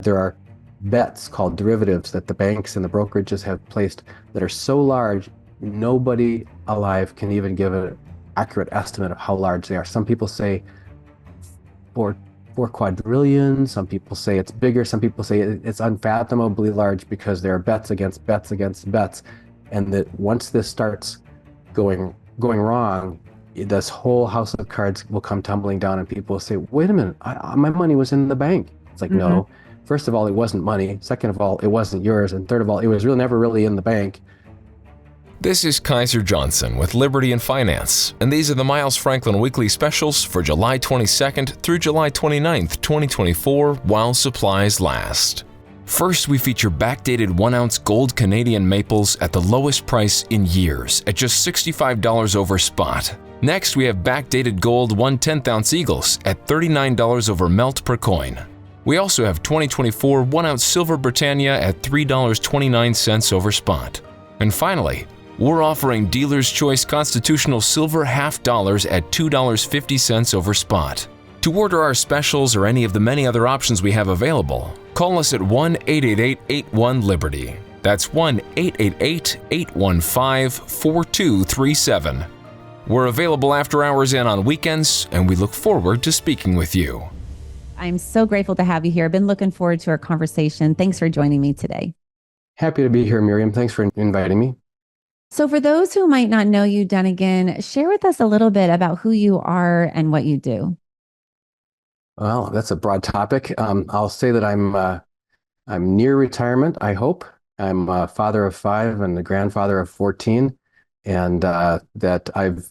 There are bets called derivatives that the banks and the brokerages have placed that are so large, nobody alive can even give an accurate estimate of how large they are. Some people say four, 4 quadrillion. Some people say it's bigger. Some people say it's unfathomably large because there are bets against bets against bets. And that once this starts going wrong, this whole house of cards will come tumbling down, and people will say, "Wait a minute, my money was in the bank." It's like, Hmm. no. First of all, it wasn't money. Second of all, it wasn't yours. And third of all, it was really never really in the bank. This is Kaiser Johnson with Liberty and Finance, and these are the Miles Franklin Weekly Specials for July 22nd through July 29th, 2024, while supplies last. First, we feature backdated 1-ounce gold Canadian maples at the lowest price in years at just $65 over spot. Next, we have backdated gold 1/10-ounce eagles at $39 over melt per coin. We also have 2024 1-ounce silver Britannia at $3.29 over spot. And finally, we're offering Dealer's Choice Constitutional Silver half dollars at $2.50 over spot. To order our specials or any of the many other options we have available, call us at 1-888-81-LIBERTY. That's 1-888-815-4237. We're available after hours and on weekends, and we look forward to speaking with you. I'm so grateful to have you here. I've been looking forward to our conversation. Thanks for joining me today. Happy to be here, Miriam. Thanks for inviting me. So, for those who might not know you, Dunagun, share with us a little bit about who you are and what you do. Well, that's a broad topic. I'll say that I'm near retirement, I hope. I'm a father of 5 and a grandfather of 14, and that I've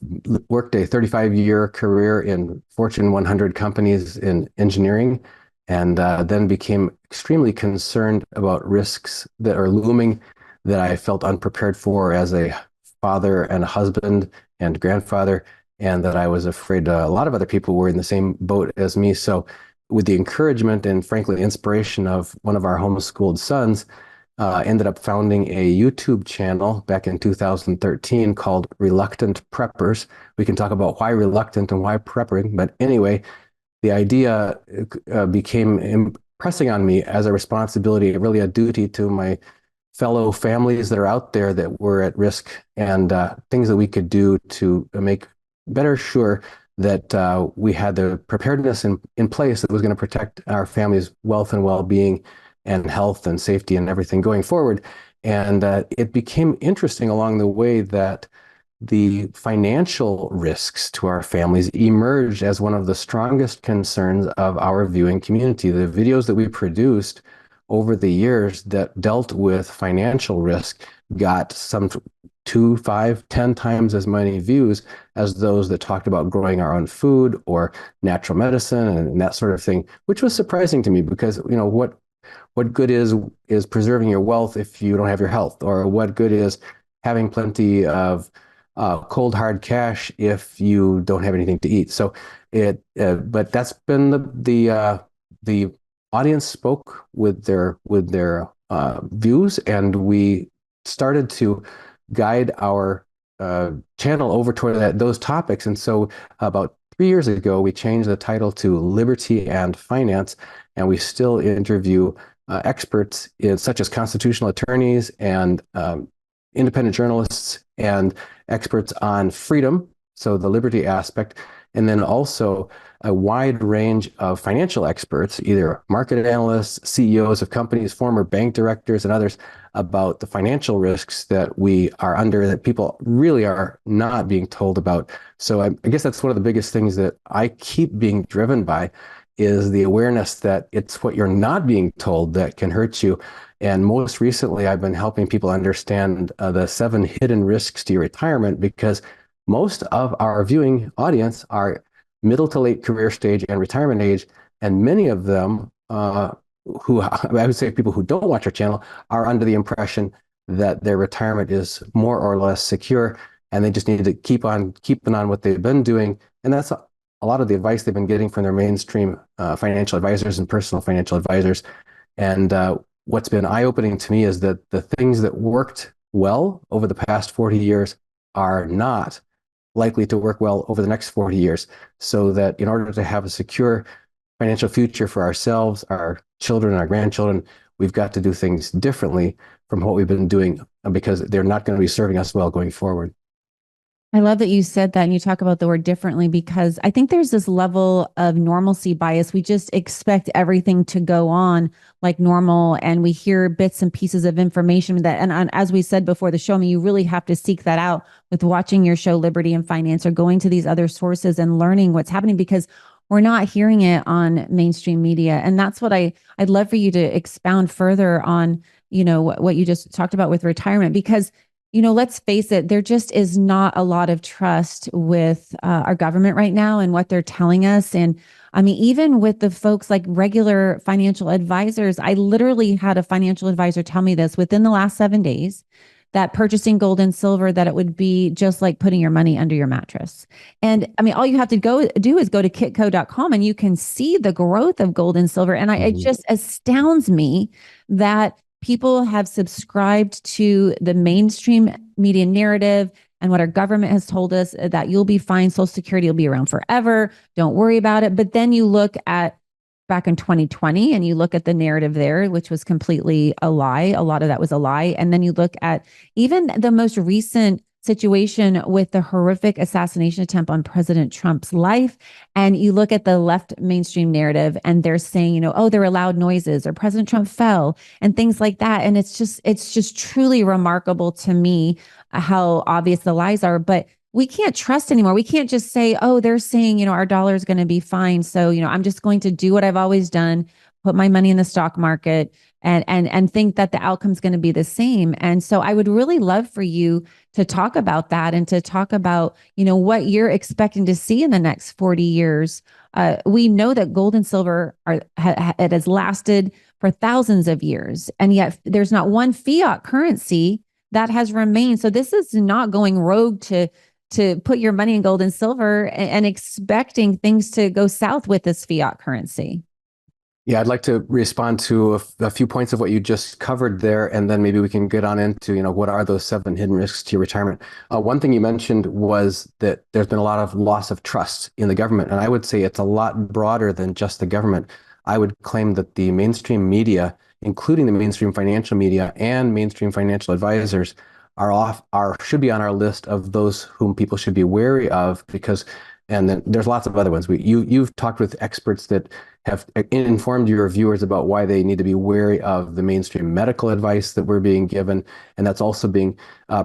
worked a 35-year career in Fortune 100 companies in engineering, and then became extremely concerned about risks that are looming that I felt unprepared for as a father and a husband and grandfather, and that I was afraid a lot of other people were in the same boat as me. So, with the encouragement and frankly inspiration of one of our homeschooled sons, ended up founding a YouTube channel back in 2013 called Reluctant Preppers. We can talk about why reluctant and why prepping, but anyway, the idea became impressing on me as a responsibility, really a duty to my fellow families that are out there that were at risk, and things that we could do to make better sure that we had the preparedness in place that was going to protect our family's wealth and well-being and health and safety and everything going forward. And it became interesting along the way that the financial risks to our families emerged as one of the strongest concerns of our viewing community. The videos that we produced over the years that dealt with financial risk got some 2, 5, 10 times as many views as those that talked about growing our own food or natural medicine and that sort of thing, which was surprising to me because, what good is preserving your wealth if you don't have your health, or what good is having plenty of cold hard cash if you don't have anything to eat. So but that's been the audience spoke with their views, and we started to guide our channel over toward those topics. And so about 3 years ago, we changed the title to Liberty and Finance, and we still interview experts such as constitutional attorneys and independent journalists and experts on freedom, so the liberty aspect, and then also a wide range of financial experts, either market analysts, CEOs of companies, former bank directors, and others, about the financial risks that we are under that people really are not being told about. So I guess that's one of the biggest things that I keep being driven by, is the awareness that it's what you're not being told that can hurt you. And most recently, I've been helping people understand the 7 hidden risks to your retirement, because most of our viewing audience are middle to late career stage and retirement age, and many of them, who I would say people who don't watch our channel, are under the impression that their retirement is more or less secure, and they just need to keep on keeping on what they've been doing. And that's a lot of the advice they've been getting from their mainstream financial advisors and personal financial advisors. And what's been eye-opening to me is that the things that worked well over the past 40 years are not likely to work well over the next 40 years. So that in order to have a secure financial future for ourselves, our children, our grandchildren, we've got to do things differently from what we've been doing because they're not going to be serving us well going forward. I love that you said that and you talk about the word differently because I think there's this level of normalcy bias. We just expect everything to go on like normal and we hear bits and pieces of information that, and as we said before the show, I mean, you really have to seek that out with watching your show, Liberty and Finance, or going to these other sources and learning what's happening because we're not hearing it on mainstream media. And that's what I'd love for you to expound further on, what you just talked about with retirement, because let's face it, there just is not a lot of trust with our government right now and what they're telling us. And I mean, even with the folks like regular financial advisors, I literally had a financial advisor tell me this within the last 7 days that purchasing gold and silver, that it would be just like putting your money under your mattress. And I mean, all you have to go do is go to kitco.com and you can see the growth of gold and silver. And it just astounds me that people have subscribed to the mainstream media narrative and what our government has told us that you'll be fine. Social Security will be around forever. Don't worry about it. But then you look at back in 2020 and you look at the narrative there, which was completely a lie. A lot of that was a lie. And then you look at even the most recent situation with the horrific assassination attempt on President Trump's life. And you look at the left mainstream narrative and they're saying, oh, there were loud noises or President Trump fell and things like that. And it's just truly remarkable to me how obvious the lies are. But we can't trust anymore. We can't just say, oh, they're saying, our dollar is going to be fine. So, I'm just going to do what I've always done, put my money in the stock market and think that the outcome is going to be the same. And so I would really love for you to talk about that and to talk about, what you're expecting to see in the next 40 years. We know that gold and silver it has lasted for thousands of years, and yet there's not one fiat currency that has remained. So this is not going rogue to put your money in gold and silver and expecting things to go south with this fiat currency. Yeah, I'd like to respond to a few points of what you just covered there, and then maybe we can get on into, what are those 7 hidden risks to your retirement. One thing you mentioned was that there's been a lot of loss of trust in the government, and I would say it's a lot broader than just the government. I would claim that the mainstream media, including the mainstream financial media and mainstream financial advisors, should be on our list of those whom people should be wary of because, and then there's lots of other ones. You've talked with experts that have informed your viewers about why they need to be wary of the mainstream medical advice that we're being given, and that's also being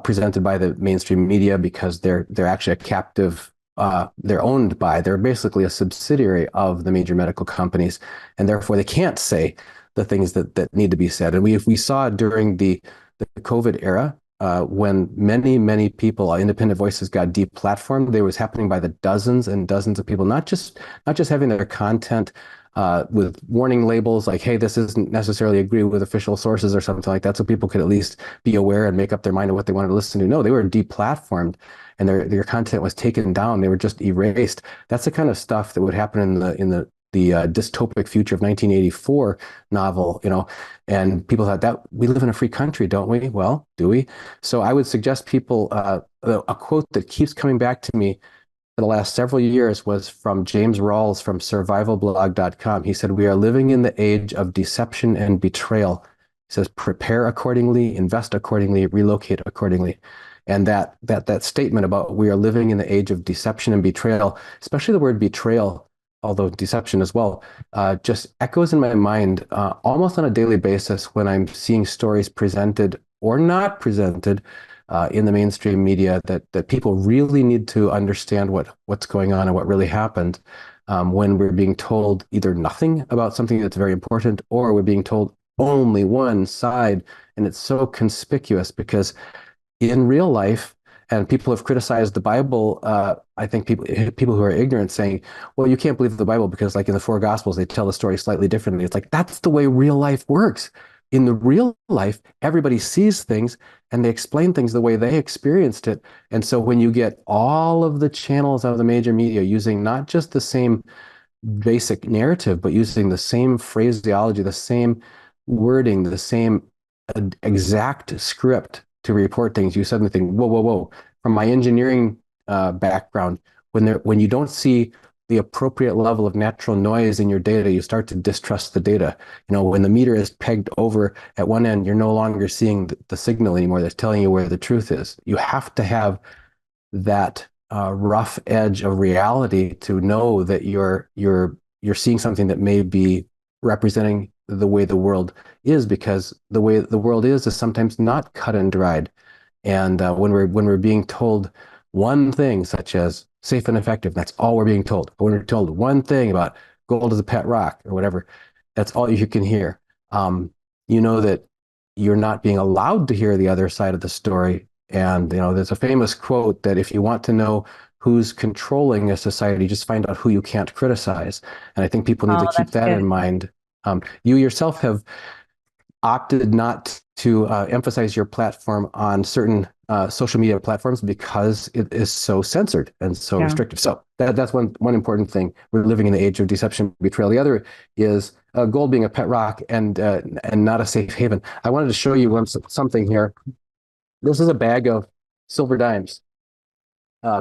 presented by the mainstream media because they're actually a captive. They're basically a subsidiary of the major medical companies, and therefore they can't say the things that need to be said. And we saw during the COVID era. When many people, independent voices, got deplatformed, it was happening by the dozens and dozens of people, not just having their content with warning labels like, hey, this isn't necessarily agree with official sources or something like that, so people could at least be aware and make up their mind of what they wanted to listen to. No, they were deplatformed and their content was taken down. They were just erased. That's the kind of stuff that would happen in the dystopic future of 1984 novel, and people thought that we live in a free country, don't we? Well, do we? So I would suggest people, a quote that keeps coming back to me for the last several years was from James Rawls from survivalblog.com. He said, we are living in the age of deception and betrayal. He says, prepare accordingly, invest accordingly, relocate accordingly. And that statement about we are living in the age of deception and betrayal, especially the word betrayal, although deception as well, just echoes in my mind almost on a daily basis when I'm seeing stories presented or not presented in the mainstream media that people really need to understand what's going on and what really happened when we're being told either nothing about something that's very important or we're being told only one side. And it's so conspicuous because in real life, and people have criticized the Bible. I think people who are ignorant saying, well, you can't believe the Bible because like in the 4 Gospels, they tell the story slightly differently. It's like, that's the way real life works. In the real life, everybody sees things and they explain things the way they experienced it. And so when you get all of the channels of the major media using not just the same basic narrative, but using the same phraseology, the same wording, the same exact script to report things, you suddenly think, whoa, whoa, whoa. From my engineering background, when you don't see the appropriate level of natural noise in your data, you start to distrust the data. When the meter is pegged over at one end, you're no longer seeing the signal anymore that's telling you where the truth is. You have to have that rough edge of reality to know that you're seeing something that may be representing the way the world is, because the way the world is sometimes not cut and dried. And when we're being told one thing, such as safe and effective, that's all we're being told. When we're told one thing about gold is a pet rock or whatever, that's all you can hear. You know that you're not being allowed to hear the other side of the story. And there's a famous quote that if you want to know who's controlling a society, just find out who you can't criticize. And I think people need to Oh, keep that's that in good. mind. You yourself have opted not to emphasize your platform on certain social media platforms because it is so censored and so Yeah. restrictive. So that's one important thing. We're living in the age of deception, betrayal. The other is gold being a pet rock and not a safe haven. I wanted to show you something here. This is a bag of silver dimes.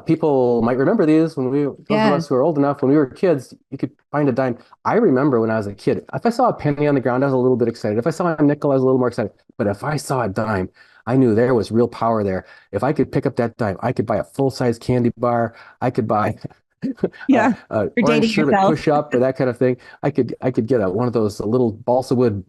People might remember these those of Yes. us who are old enough, when we were kids, you could find a dime. I remember when I was a kid, if I saw a penny on the ground, I was a little bit excited. If I saw a nickel, I was a little more excited. But if I saw a dime, I knew there was real power there. If I could pick up that dime, I could buy a full-size candy bar. I could buy Yeah. You're orange dating sherbet yourself. push-up or that kind of thing. I could get one of those little balsa wood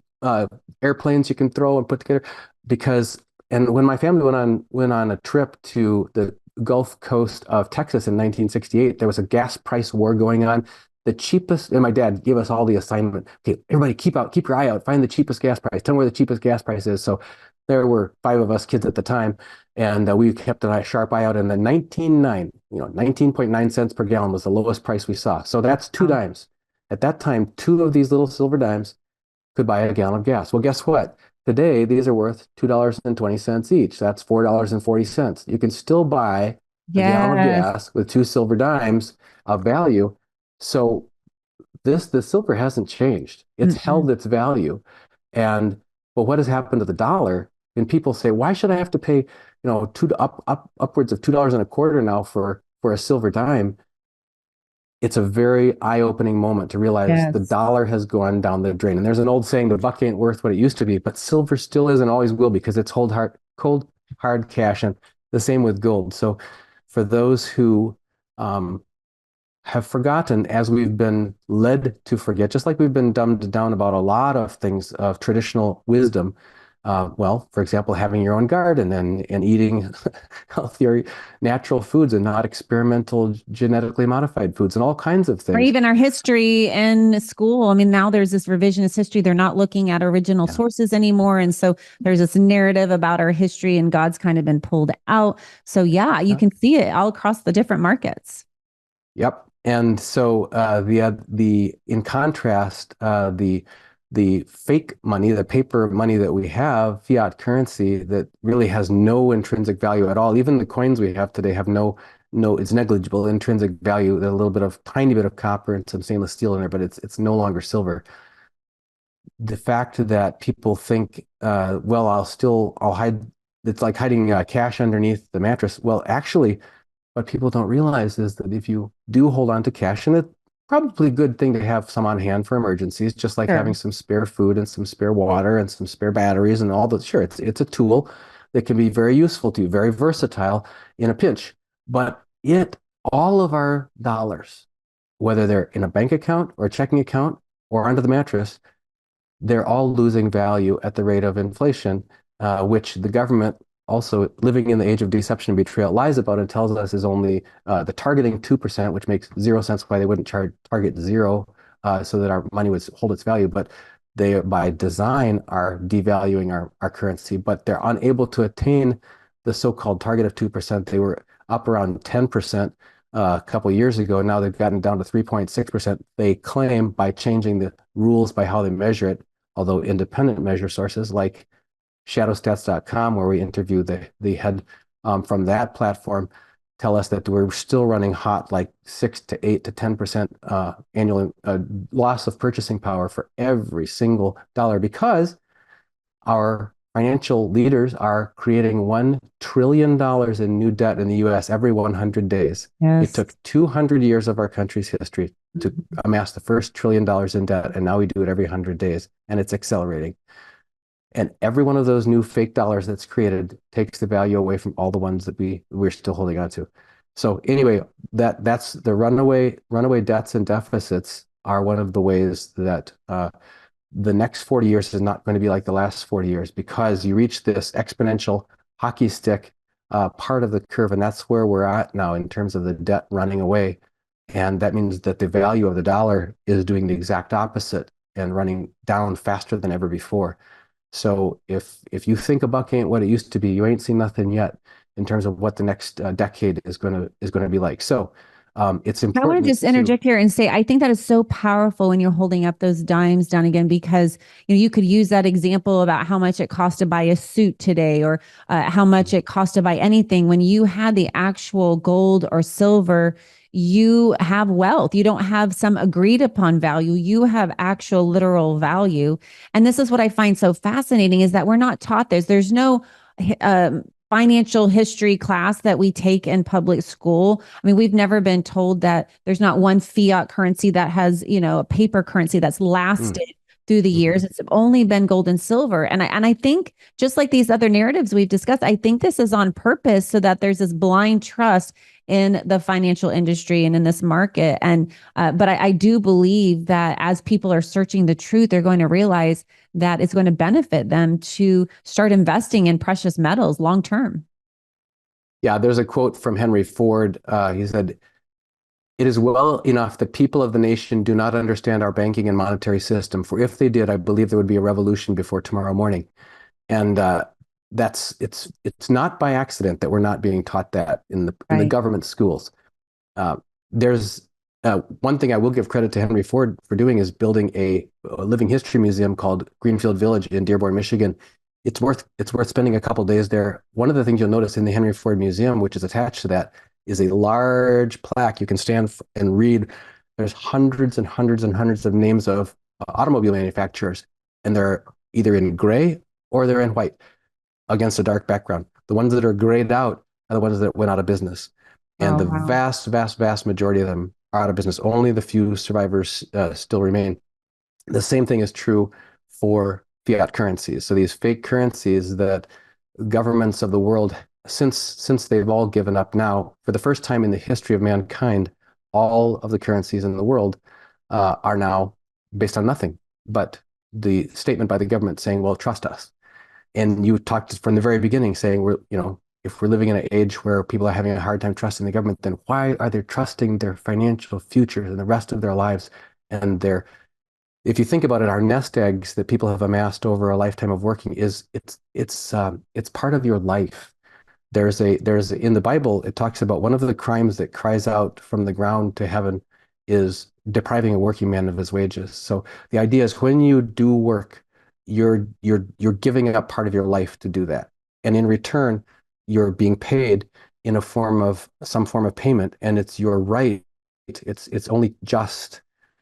airplanes you can throw and put together. Because and when my family went on a trip to the Gulf Coast of Texas in 1968, there was a gas price war going on. The cheapest, and my dad gave us all the assignment. Okay, everybody keep your eye out, find the cheapest gas price. Tell me where the cheapest gas price is. So there were five of us kids at the time, and we kept a sharp eye out. And the 19.9 cents per gallon was the lowest price we saw. So that's two Oh, dimes. At that time, two of these little silver dimes could buy a gallon of gas. Well, guess what? Today, these are worth $2.20 each. That's $4.40. You can still buy a gallon of yes. gas with two silver dimes of value. So the silver hasn't changed. It's Mm-mm. held its value. And but what has happened to the dollar? And people say, why should I have to pay, upwards of $2 and a quarter now for a silver dime? It's a very eye-opening moment to realize the Yes. dollar has gone down the drain. And there's an old saying, the buck ain't worth what it used to be, but silver still is and always will, because it's cold, hard cash. And the same with gold. So for those who um, have forgotten, as we've been led to forget, just like we've been dumbed down about a lot of things of traditional wisdom. Well, for example, having your own garden and eating healthier natural foods and not experimental genetically modified foods and all kinds of Or things. even our history in school. I mean, now there's this revisionist history. They're not looking at original Yeah. sources anymore. And so there's this narrative about our history and God's kind of been pulled out. So, yeah, you Yeah. can see it all across the different markets. Yep. And so the in contrast, the fake money, the paper money that we have, fiat currency that really has no intrinsic value at all. Even the coins we have today have it's negligible intrinsic value. There's a little bit of tiny bit of copper and some stainless steel in there, but it's no longer silver. The fact that people think, well, I'll hide. It's like hiding cash underneath the mattress. Well, actually, what people don't realize is that if you do hold on to cash, and it's probably a good thing to have some on hand for emergencies, just like having Sure. some spare food and some spare water and some spare batteries and all that. Sure, it's a tool that can be very useful to you, very versatile in a pinch. But all of our dollars, whether they're in a bank account or a checking account or under the mattress, they're all losing value at the rate of inflation, which the government, also living in the age of deception and betrayal, lies about and tells us is only the targeting 2%, which makes 0 cents why they wouldn't target zero, so that our money would hold its value. But they, by design, are devaluing our currency, but they're unable to attain the so-called target of 2%. They were up around 10% a couple of years ago. Now they've gotten down to 3.6%. They claim by changing the rules by how they measure it, although independent measure sources like shadowstats.com, where we interview the head from that platform, tell us that we're still running hot, like 6 to 8 to 10% annual loss of purchasing power for every single dollar, because our financial leaders are creating $1 trillion in new debt in the US every 100 days. It Yes. took 200 years of our country's history to Mhm. amass the first $1 trillion in debt, and now we do it every 100 days, and it's accelerating. And every one of those new fake dollars that's created takes the value away from all the ones that we're still holding on to. So anyway, that's the runaway debts and deficits are one of the ways that the next 40 years is not going to be like the last 40 years because you reach this exponential hockey stick part of the curve, and that's where we're at now in terms of the debt running away. And that means that the value of the dollar is doing the exact opposite and running down faster than ever before. So if you think a buck ain't what it used to be, you ain't seen nothing yet in terms of what the next decade is gonna be like. So it's I want to important just to. interject here and say I think that is so powerful when you're holding up those dimes down again because you could use that example about how much it costs to buy a suit today or how much it costs to buy anything. When you had the actual gold or silver, you have wealth. You don't have some agreed upon value. You have actual literal value. And this is what I find so fascinating is that we're not taught this. There's no financial history class that we take in public school. I mean, we've never been told that there's not one fiat currency that has, a paper currency that's Mm, lasted through the mhm. years. It's only been gold and silver. And I think just like these other narratives we've discussed, I think this is on purpose so that there's this blind trust in the financial industry and in this market. And but I do believe that as people are searching the truth, they're going to realize that it's going to benefit them to start investing in precious metals long term. Yeah, there's a quote from Henry Ford. He said, "It is well enough that people of the nation do not understand our banking and monetary system, for if they did, I believe there would be a revolution before tomorrow morning." And it's not by accident that we're not being taught that in the Right. government schools. Uh, there's one thing I will give credit to Henry Ford for doing is building a living history museum called Greenfield Village in Dearborn, Michigan. It's worth spending a couple days there. One of the things you'll notice in the Henry Ford Museum, which is attached to that, is a large plaque you can stand and read. There's hundreds and hundreds and hundreds of names of automobile manufacturers, and they're either in gray or they're in white against a dark background. The ones that are grayed out are the ones that went out of business. And Oh, the wow. vast, vast, vast majority of them are out of business. Only the few survivors still remain. The same thing is true for fiat currencies. So these fake currencies that governments of the world, since they've all given up now, for the first time in the history of mankind, all of the currencies in the world are now based on nothing but the statement by the government saying, well, trust us. And you talked from the very beginning saying if we're living in an age where people are having a hard time trusting the government, then why are they trusting their financial futures and the rest of their lives and if you think about it, our nest eggs that people have amassed over a lifetime of working it's part of your life. There's in the Bible, it talks about one of the crimes that cries out from the ground to heaven is depriving a working man of his wages. So the idea is when you do work, you're giving up part of your life to do that. And in return, you're being paid in some form of payment, and it's your right. It's only just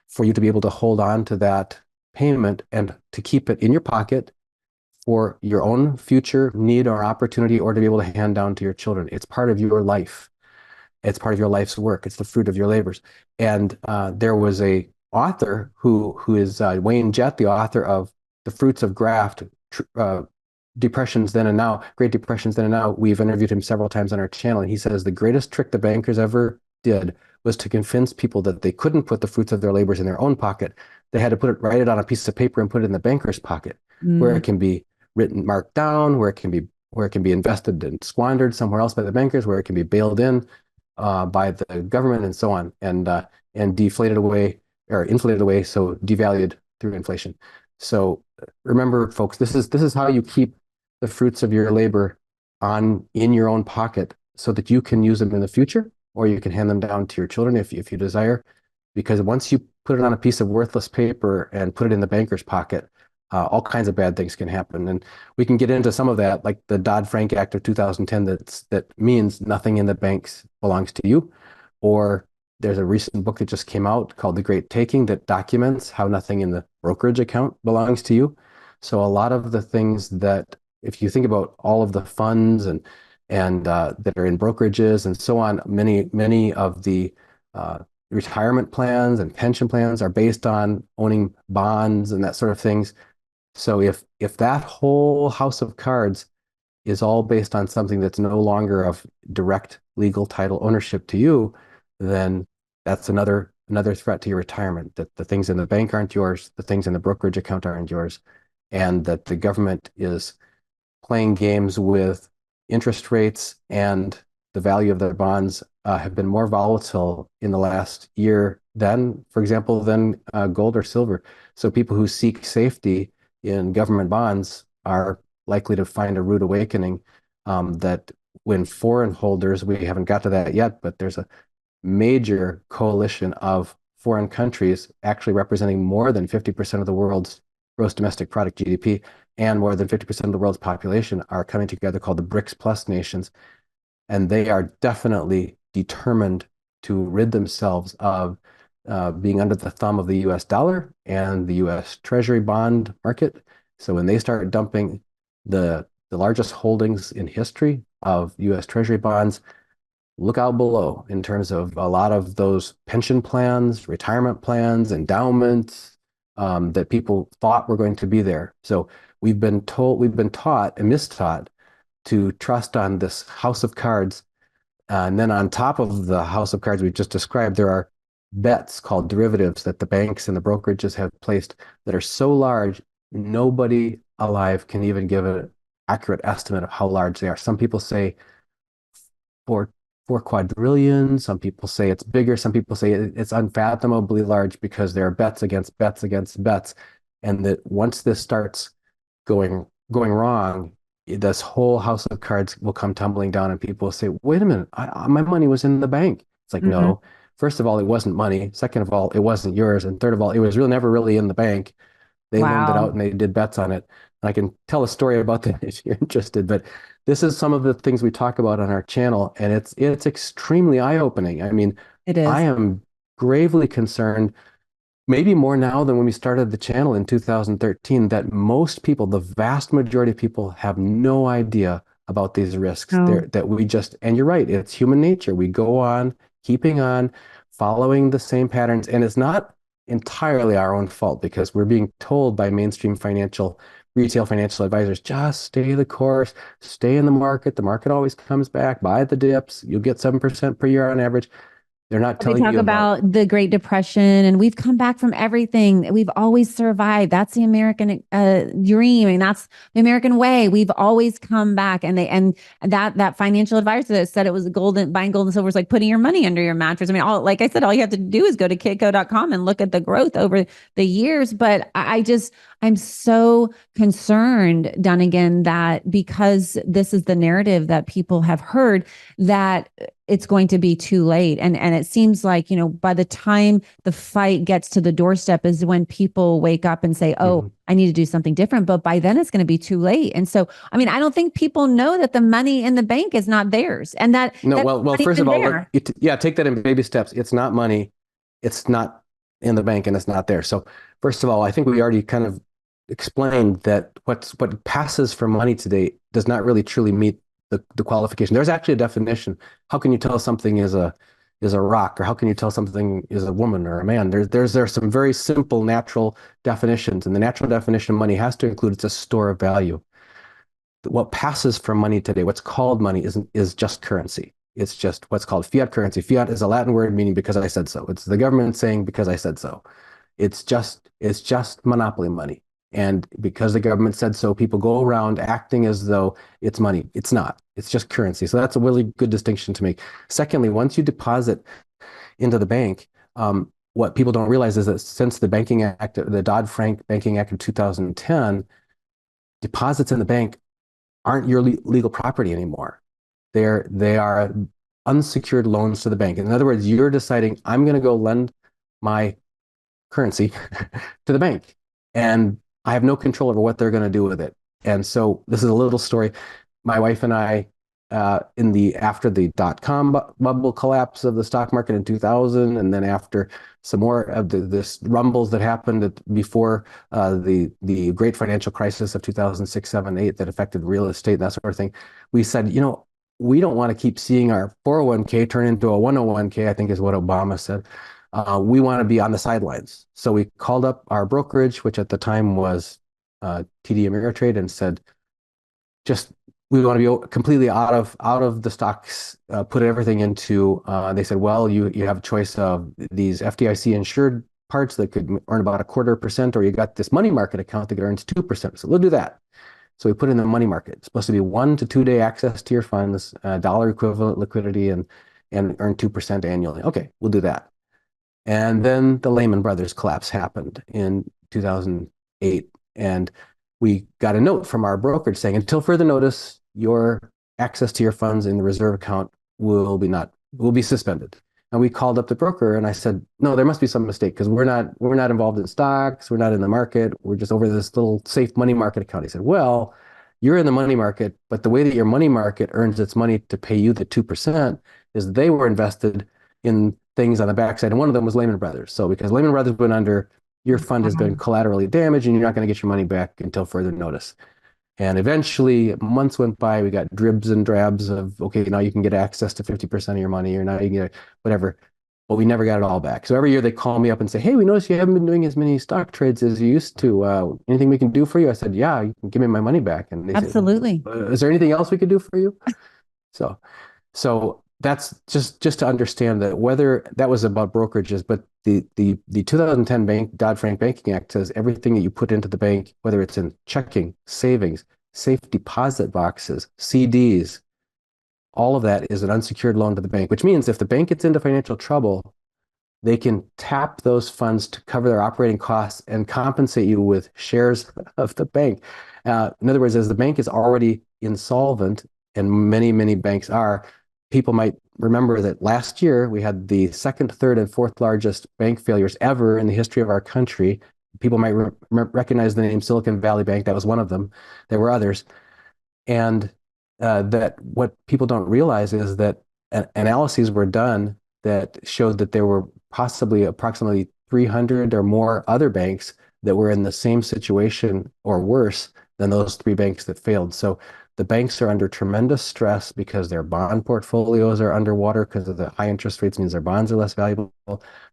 for you to be able to hold on to that payment and to keep it in your pocket for your own future need or opportunity or to be able to hand down to your children. It's part of your life. It's part of your life's work. It's the fruit of your labors. And there was a author who is Wayne Jett, the author of The Fruits of Graft, Depressions Then and Now, Great Depressions Then and Now. We've interviewed him several times on our channel, and he says the greatest trick the bankers ever did was to convince people that they couldn't put the fruits of their labors in their own pocket. They had to write it on a piece of paper and put it in the banker's pocket, where Mm. it can be written, marked down, where it can be invested and squandered somewhere else by the bankers, where it can be bailed in by the government and so on, and deflated away or inflated away, so devalued through inflation. So remember, folks, this is how you keep the fruits of your labor in your own pocket so that you can use them in the future, or you can hand them down to your children if you desire. Because once you put it on a piece of worthless paper and put it in the banker's pocket, all kinds of bad things can happen. And we can get into some of that, like the Dodd-Frank Act of 2010, that means nothing in the banks belongs to you. Or there's a recent book that just came out called The Great Taking that documents how nothing in the brokerage account belongs to you. So a lot of the things that if you think about all of the funds and that are in brokerages and so on, many of the uh, retirement plans and pension plans are based on owning bonds and that sort of things. So if that whole house of cards is all based on something that's no longer of direct legal title ownership to you, then that's another threat to your retirement, that the things in the bank aren't yours, the things in the brokerage account aren't yours, and that the government is playing games with interest rates and the value of their bonds have been more volatile in the last year than, for example, than gold or silver. So people who seek safety in government bonds are likely to find a rude awakening that when foreign holders, we haven't got to that yet, but there's a major coalition of foreign countries actually representing more than 50% of the world's gross domestic product GDP and more than 50% of the world's population are coming together called the BRICS plus nations. And they are definitely determined to rid themselves of being under the thumb of the US dollar and the US Treasury bond market. So when they start dumping the largest holdings in history of US Treasury bonds, look out below in terms of a lot of those pension plans, retirement plans, endowments that people thought were going to be there. So we've been taught and mistaught to trust on this house of cards. And then on top of the house of cards we've just described, there are bets called derivatives that the banks and the brokerages have placed that are so large, nobody alive can even give an accurate estimate of how large they are. Some people say four four quadrillion. Some people say it's bigger. Some people say it's unfathomably large because there are bets against bets against bets, and that once this starts going wrong, this whole house of cards will come tumbling down, and people will say, "Wait a minute, my money was in the bank." It's like, Mhm. no. First of all, it wasn't money. Second of all, it wasn't yours. And third of all, it was really never really in the bank. They loaned it out Wow. and they did bets on it. And I can tell a story about that if you're interested. But this is some of the things we talk about on our channel, and it's extremely eye-opening. I mean, It I is. am gravely concerned, maybe more now than when we started the channel in 2013, that most people, the vast majority of people, have no idea about these risks. No. There that we just, and you're right, it's human nature. We go on keeping on, following the same patterns, and it's not entirely our own fault because we're being told by mainstream retail financial advisors, just stay the course, stay in the market. The market always comes back, buy the dips, you'll get 7% per year on average. They're not They telling talk you about. about the Great Depression, and we've come back from everything. We've always survived. That's the American dream, and that's the American way. We've always come back, and that financial advisor that said it was golden, buying gold and silver is like putting your money under your mattress. I mean, all like I said, all you have to do is go to kitco.com and look at the growth over the years. But I'm so concerned, Dunagun, that because this is the narrative that people have heard, that it's going to be too late. And it seems like, by the time the fight gets to the doorstep is when people wake up and say, "Oh, Mhm. I need to do something different." But by then it's going to be too late. And so, I mean, I don't think people know that the money in the bank is not theirs and No, that well, money's first of been all, there. yeah, take that in baby steps. It's not money. It's not in the bank and it's not there. So, first of all, I think we already kind of explained that what passes for money today does not really truly meet the qualification. There's actually a definition. How can you tell something is a rock, or how can you tell something is a woman or a man? There's some very simple natural definitions, and the natural definition of money has to include it's a store of value. What passes for money today, what's called money, is just currency. It's just what's called fiat currency. Fiat is a Latin word meaning because I said so. It's the government saying because I said so. It's just monopoly money. And because the government said so, people go around acting as though it's money. It's not. It's just currency. So that's a really good distinction to make. Secondly, once you deposit into the bank, what people don't realize is that since the Banking Act, the Dodd-Frank Banking Act of 2010, deposits in the bank aren't your legal property anymore. They are unsecured loans to the bank. In other words, you're deciding I'm going to go lend my currency to the bank, and I have no control over what they're going to do with it. And so this is a little story. My wife and I after the dot-com bubble collapse of the stock market in 2000, and then after some more of this rumbles that happened before the great financial crisis of 2006, 7, 8 that affected real estate and that sort of thing, we said, we don't want to keep seeing our 401k turn into a 101k, I think is what Obama said. We want to be on the sidelines. So we called up our brokerage, which at the time was TD Ameritrade, and said, just we want to be completely out of the stocks, put everything into. They said, well, you have a choice of these FDIC insured parts that could earn about 1/4%, or you got this money market account that earns 2%. So we'll do that. So we put in the money market. It's supposed to be 1 to 2 day access to your funds, dollar equivalent liquidity, and earn 2% annually. Okay, we'll do that. And then the Lehman Brothers collapse happened in 2008. And we got a note from our brokerage saying, until further notice, your access to your funds in the reserve account will be suspended. And we called up the broker and I said, no, there must be some mistake because we're not involved in stocks. We're not in the market. We're just over this little safe money market account. He said, well, you're in the money market, but the way that your money market earns its money to pay you the 2% is they were invested in things on the backside. And one of them was Lehman Brothers. So because Lehman Brothers went under, your fund has been collaterally damaged and you're not going to get your money back until further notice. And eventually, months went by, we got dribs and drabs of, okay, now you can get access to 50% of your money, or now you can get whatever. But we never got it all back. So every year they call me up and say, hey, we noticed you haven't been doing as many stock trades as you used to. Anything we can do for you? I said, yeah, you can give me my money back. And they Absolutely. said, is there anything else we could do for you? So that's just to understand that whether that was about brokerages, but the 2010 Dodd-Frank Banking Act says everything that you put into the bank, whether it's in checking, savings, safe deposit boxes, CDs, all of that is an unsecured loan to the bank, which means if the bank gets into financial trouble, they can tap those funds to cover their operating costs and compensate you with shares of the bank. In other words, as the bank is already insolvent, and many, many banks are, people might remember that last year we had the second, third, and fourth largest bank failures ever in the history of our country. People might recognize the name Silicon Valley Bank. That was one of them. There were others. And that what people don't realize is that analyses were done that showed that there were possibly approximately 300 or more other banks that were in the same situation or worse than those 3 banks that failed. So the banks are under tremendous stress because their bond portfolios are underwater because of the high interest rates means their bonds are less valuable.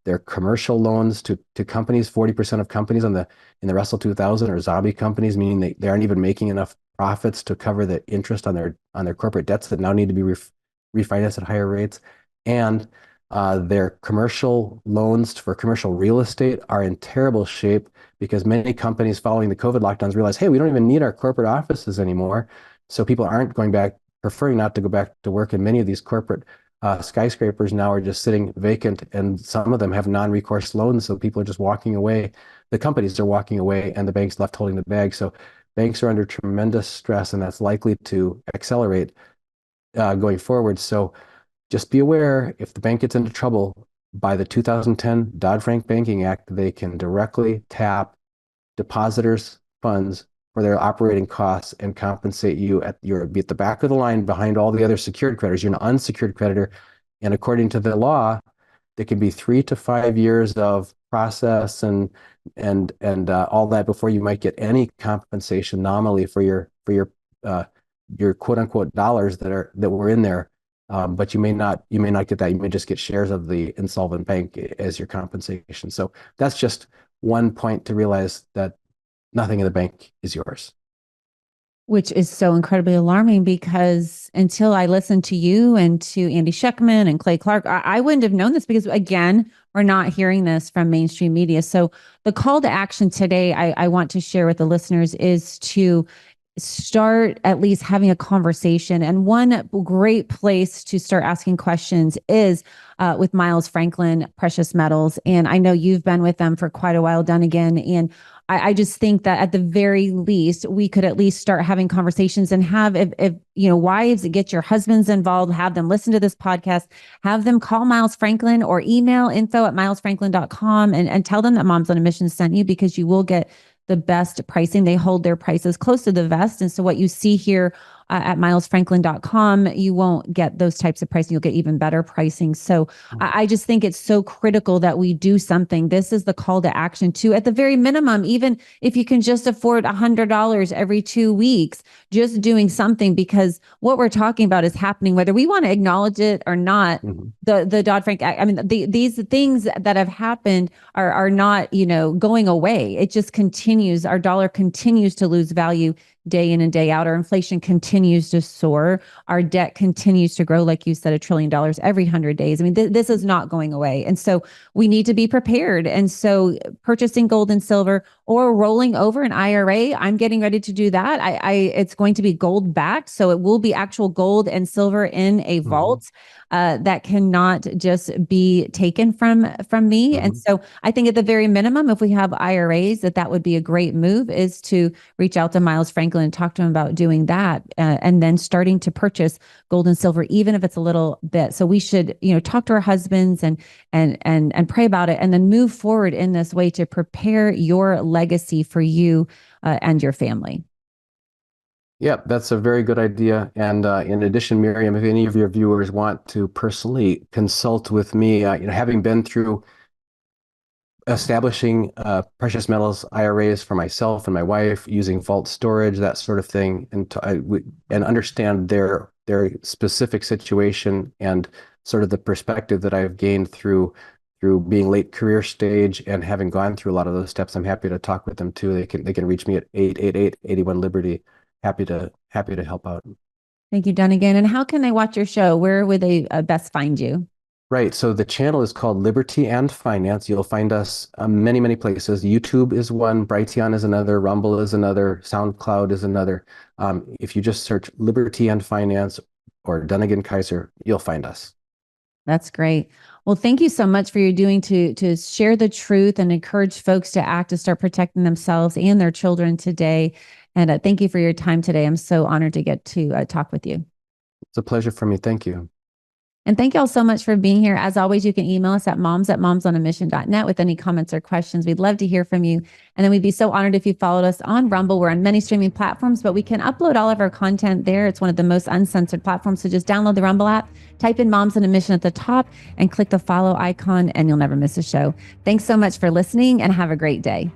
Their commercial loans to companies, 40% of companies in the Russell 2000 are zombie companies, meaning they aren't even making enough profits to cover the interest on their corporate debts that now need to be refinanced at higher rates. And their commercial loans for commercial real estate are in terrible shape because many companies following the COVID lockdowns realize, hey, we don't even need our corporate offices anymore. So people aren't going back, preferring not to go back to work. And many of these corporate skyscrapers now are just sitting vacant, and some of them have non-recourse loans. So people are just walking away. The companies are walking away, and the bank's left holding the bag. So banks are under tremendous stress, and that's likely to accelerate going forward. So just be aware, if the bank gets into trouble, by the 2010 Dodd-Frank Banking Act, they can directly tap depositors' funds for their operating costs and compensate you be at the back of the line behind all the other secured creditors. You're an unsecured creditor. And according to the law, there can be 3 to 5 years of process and all that before you might get any compensation nominally for your quote unquote dollars that were in there. But you may not get that. You may just get shares of the insolvent bank as your compensation. So that's just one point to realize, that nothing in the bank is yours. Which is so incredibly alarming, because until I listened to you and to Andy Schekman and Clay Clark, I wouldn't have known this, because again, we're not hearing this from mainstream media. So the call to action today, I want to share with the listeners, is to start at least having a conversation. And one great place to start asking questions is with Miles Franklin Precious Metals. And I know you've been with them for quite a while, Dunagun. And I just think that at the very least, we could at least start having conversations and have, if wives, get your husbands involved, have them listen to this podcast, have them call Miles Franklin or email info@milesfranklin.com and tell them that Moms on a Mission sent you, because you will get the best pricing. They hold their prices close to the vest. And so what you see here at milesfranklin.com, you won't get those types of pricing. You'll get even better pricing. So I just think it's so critical that we do something. This is the call to action to, at the very minimum, even if you can just afford $100 every 2 weeks, just doing something, because what we're talking about is happening, whether we want to acknowledge it or not. The Dodd-Frank Act, I mean, these things that have happened are not, going away. It just continues. Our dollar continues to lose value day in and day out. Our inflation continues to soar. Our debt continues to grow, like you said, $1 trillion every 100 days. I mean, this is not going away. And so we need to be prepared. And so purchasing gold and silver or rolling over an IRA, I'm getting ready to do that. It's going to be gold backed. So it will be actual gold and silver in a vault that cannot just be taken from me. And so I think at the very minimum, if we have IRAs, that would be a great move, is to reach out to Miles Franklin and talk to him about doing that, and then starting to purchase gold and silver, even if it's a little bit. So we should, talk to our husbands and pray about it, and then move forward in this way to prepare your legacy for you and your family. Yeah, that's a very good idea. And in addition, Miriam, if any of your viewers want to personally consult with me, having been through establishing precious metals IRAs for myself and my wife, using vault storage, that sort of thing, and understand their specific situation and sort of the perspective that I've gained through being late career stage and having gone through a lot of those steps, I'm happy to talk with them too. They can reach me at 888-81-LIBERTY. Happy to help out. Thank you, Dunagun. And how can they watch your show? Where would they best find you? Right. So the channel is called Liberty and Finance. You'll find us many, many places. YouTube is one, Brighteon is another, Rumble is another, SoundCloud is another. If you just search Liberty and Finance or Dunagun Kaiser, you'll find us. That's great. Well, thank you so much for your doing to share the truth and encourage folks to act, to start protecting themselves and their children today. And thank you for your time today. I'm so honored to get to talk with you. It's a pleasure for me. Thank you. And thank you all so much for being here. As always, you can email us at moms@momsonamission.net with any comments or questions. We'd love to hear from you. And then we'd be so honored if you followed us on Rumble. We're on many streaming platforms, but we can upload all of our content there. It's one of the most uncensored platforms. So just download the Rumble app, type in Moms on a Mission at the top, and click the follow icon, and you'll never miss a show. Thanks so much for listening, and have a great day.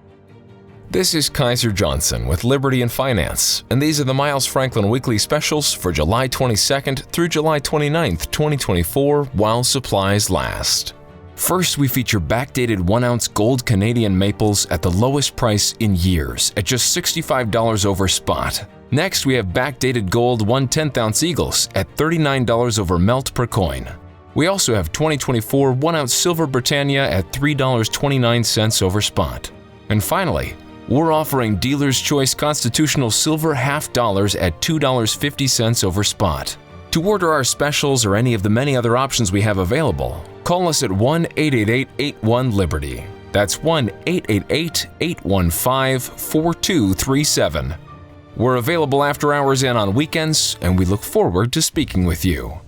This is Kaiser Johnson with Liberty and Finance, and these are the Miles Franklin Weekly Specials for July 22nd through July 29th, 2024, while supplies last. First, we feature backdated 1-ounce gold Canadian maples at the lowest price in years at just $65 over spot. Next, we have backdated gold 1/10-ounce eagles at $39 over melt per coin. We also have 2024 1-ounce silver Britannia at $3.29 over spot. And finally, we're offering Dealer's Choice Constitutional Silver half dollars at $2.50 over spot. To order our specials or any of the many other options we have available, call us at 1-888-81-LIBERTY. That's 1-888-815-4237. We're available after hours and on weekends, and we look forward to speaking with you.